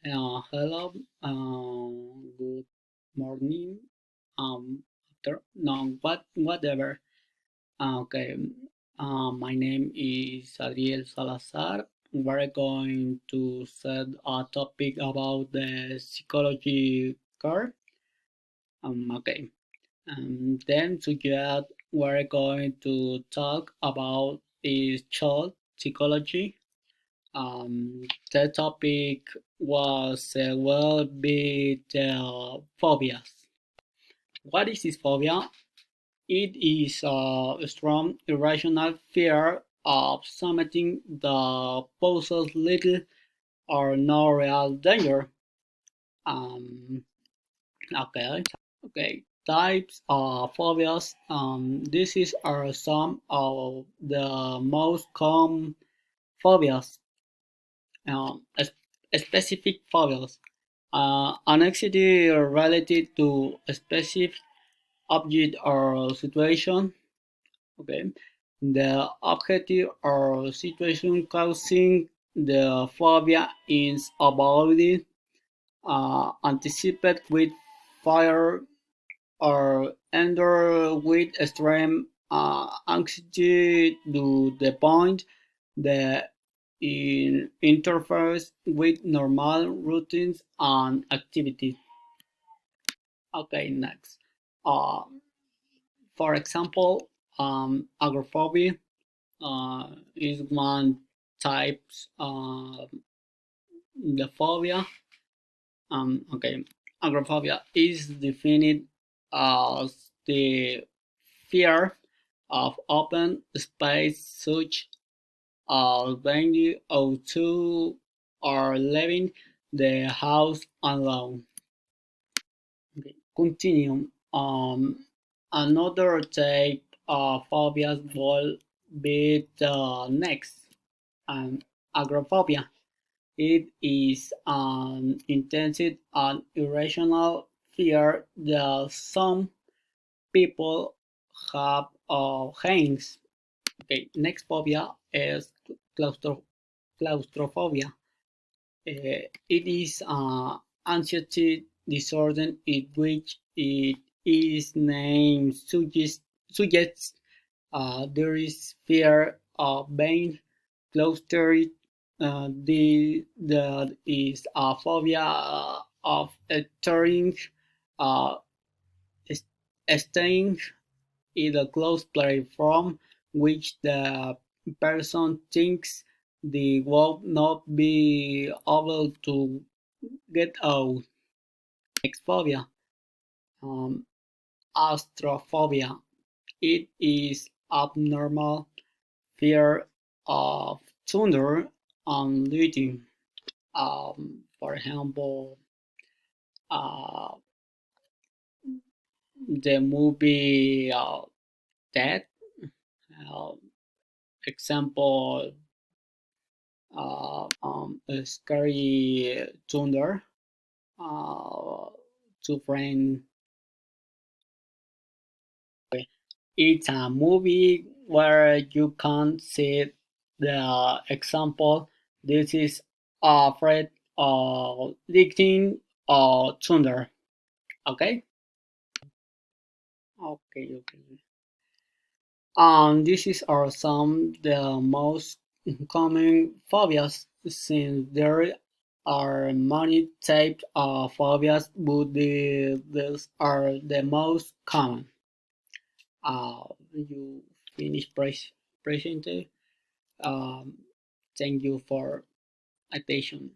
Hello, good morning, no, whatever. Okay, my name is Adriel Salazar. We're going to set a topic about the psychology core. Okay, then to that, we're going to talk about is child psychology. The topic was will be the phobias. What is this phobia? It is a strong irrational fear of something that poses little or no real danger. Um, okay, okay. Types of phobias. These are some of the most common phobias. Specific phobias. Anxiety related to a specific object or situation. Okay, the objective or situation causing the phobia is avoided, anticipate with fire, or endure with extreme anxiety to the point that it interferes with normal routines and activities. Okay, next. Uh, for example, agoraphobia is one type the phobia. Okay, agoraphobia is defined as the fear of open space such as being out or leaving the house alone. Okay, continue. Another type of phobias will be the next, um, agoraphobia. It is an intense and irrational fear that some people have of heights. Okay, next phobia is claustrophobia. It is an anxiety disorder in which it is name suggests there is fear of being cloistered. That is a phobia of entering, uh, staying in a closed place from which the person thinks they will not be able to get out. Next phobia, um, Astraphobia. It is abnormal fear of thunder and lightning. For example, uh, the movie Dead. Uh, Example, a scary thunder. To friend, it's a movie where you can see the example. This is afraid of lightning or thunder. Okay. Okay. This is are some the most common phobias since there are many types of phobias, but these are the most common. You finish presenting. Um, Thank you for attention.